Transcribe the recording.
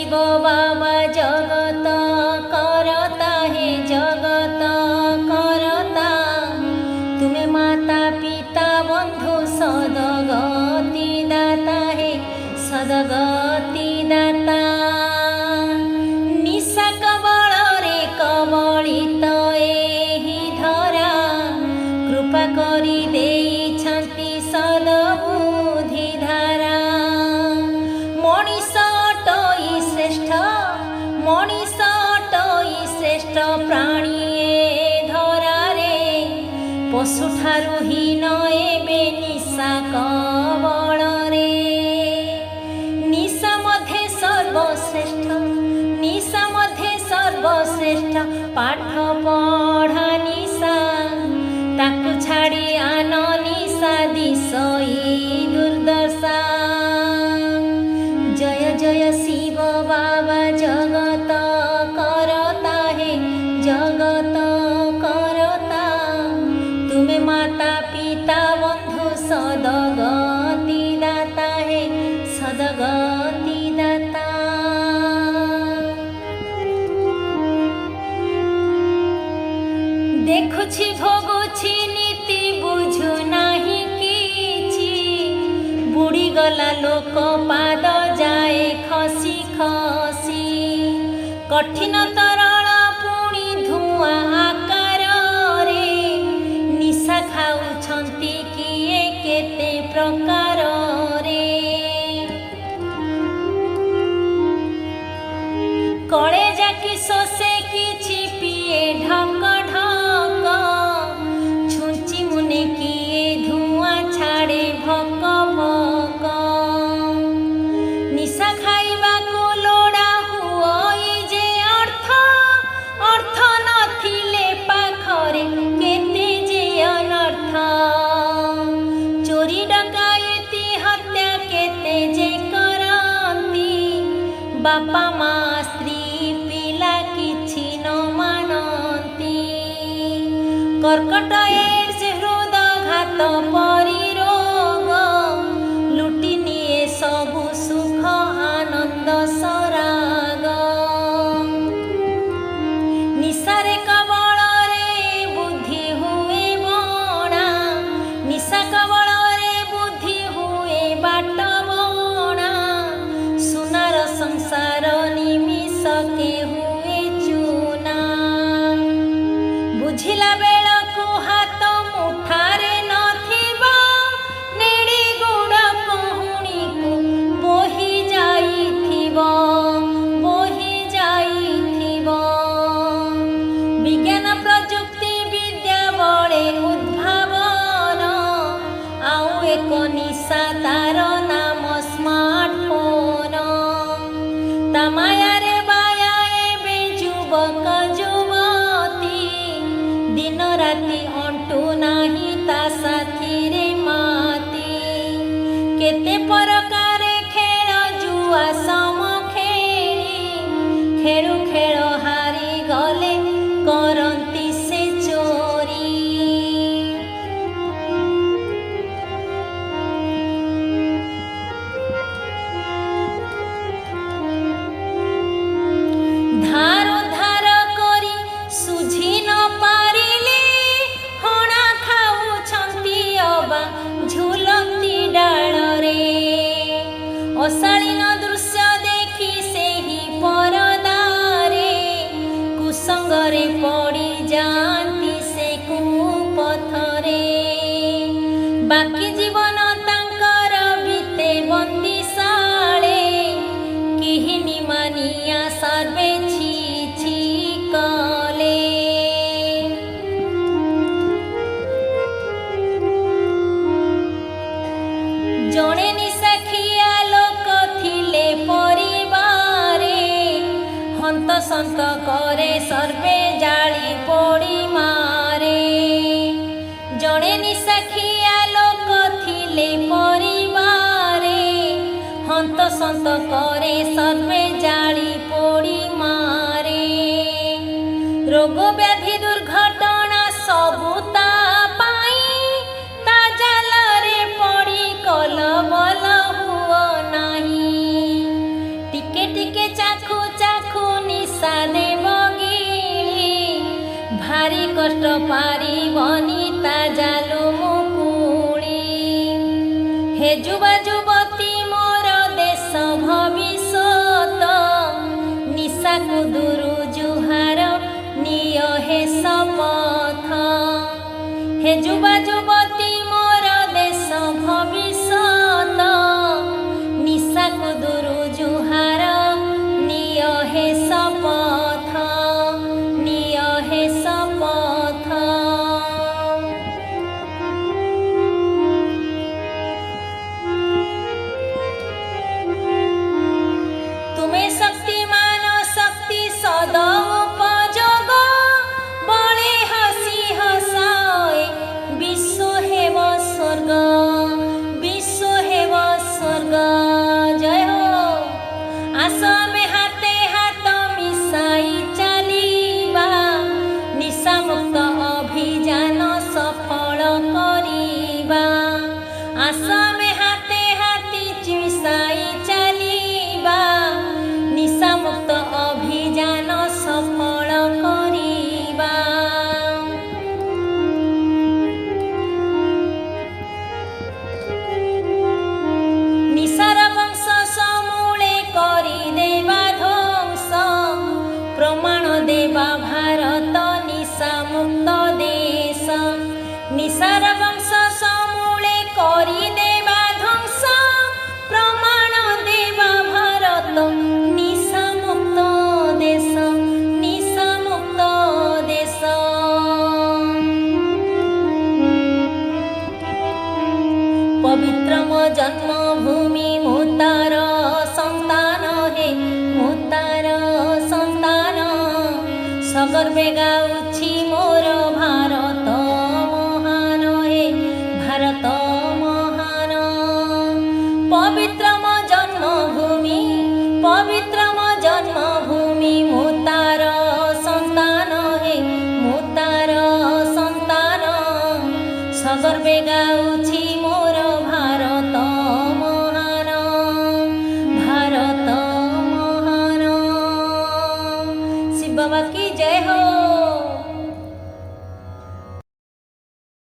शिव बाबा जगत करता है जगत करता तुम्हें माता पिता बंधु सदगति दाता है सदगति दाता निशा कबल रे कबलित एहि धरा कृपा करी देइछन्ति सदबुद्धि धारा मनीष अटई श्रेष्ठ मनीष अटई श्रेष्ठ प्राणी ए धरा रे पशुठारु हीन एबे निशा कबल रे निशा मध्ये सर्वश्रेष्ठ निशा मध्ये सर्वश्रेष्ठ पाठ पढ़ा निशा ताकु छाड़ी आन निशा दिशई दुर्दशा जय जय शिव बाबा जगत करता है जगत करता तुम्हें माता पिता बंधु सदगति दाता है सदगति दाता देखुछि भोगुछि नीति बुझु नाही किछि बुड़ी गला लोक पाद जाए खसी खसी कठिन तरल पुणी धुआं आकार रे निशा खाउछन्ति किए केते प्रकार रे कळे जाकी सोसे किछि पिए ढक ढक छुंची मुने किए धुआं छाड़े भक भक निशा खाइबा को लोड़ा हुई जे अर्थ अर्थ नथिले पाखरे केते जे अनर्थ चोरी डकायती हत्या केते जे करंती बापा माँ स्त्री पिला किछि न मानती कर्कट एड्स हृदघात परि रोग लुटि निए सबु सुख आनंद सराग निशारे कबल रे बुद्धि हुए बणा निशा कबल रे बुद्धि हुए बाट बणा सुनार संसार निमिष के हुए चूना बुझिला बेलकु हाथ मुठारे नथिबा नेड़ी गुड़ कहुणी को बोही जाइथिबो विज्ञान प्रजुक्ति विद्या बड़े उद्भावन आउ एक निशा तार नाम स्मार्टफोन ता माया रे बाया एबे जुबक जुबती दिन राति अंटू नाही ता साथी रे माती केते प्रकारे खेल जुआ सम खेली खेलु खेल हारी गले करंती से चोरी धार धार करी सुझी न पारिले हणा खाउछन्ति अबा झुलंती डाल रे अशालीन दृश्य देखी सेही परदारे कुसंगरे पड़ी जाती से कुपथरे बाकी जीवन तांकर बीते बंदिशाळे किहिनी मानिया सर्वे छी छी कले जणे निशाखिया लोक थिले परिवारे हंत संत करे सर्वे जाली पोड़ी मारे जणे निशाखिया लोक थिले परिवारे हंत संत करे सर्वे जाली पोड़ी मारे रोग व्याधि दुर्घटना सबु ता पाई ता जालरे पड़ी कलबल हुओ नाही टिके टिके चाक कष्ट पारिबनी ता जालु मुकुली। हे जुवा जुवती मोर देश भविष्यत निशा को दूरु जुहार निय हे शपथ। हे जुवा जुवती मोर देश भविष्यत निशा को दूरु जुहार निय हे शपथ निय हे शपथ। तुम्हें शक्तिमान शक्ति सदुपयोग बळे हसी हसाए विश्व हेव स्वर्ग विश्व हेव स्वर्ग। जय हो। आस आमे हाते हाथ मिसाई चलिबा निशा मुक्त अभियान सफल करिबा। आस आमे हाते हाथी मिसाई चलिबा निशा मुक्त अभियान सफल करिबा। निशार वंश समूले करी देवा ध्वंस प्रमाण देवा भारत निशा मुक्त देश। निशार वंश समूले करी देवा ध्वंस प्रमाण देवा भारत निशा मुक्त देश निशा मुक्त देश। पवित्र मो जन्मभूमि मुतार संतान हे मुतार संतान सगर्वे गाउछि मोर भारत महान हे भारत महान। पवित्र मो जन्मभूमि पवित्र मो जन्मभूमि मुतार संतान हे मुतार संतान सगर्वे गाउछि मोर भारत महान भारत महान। शिव बाबा की जय हो।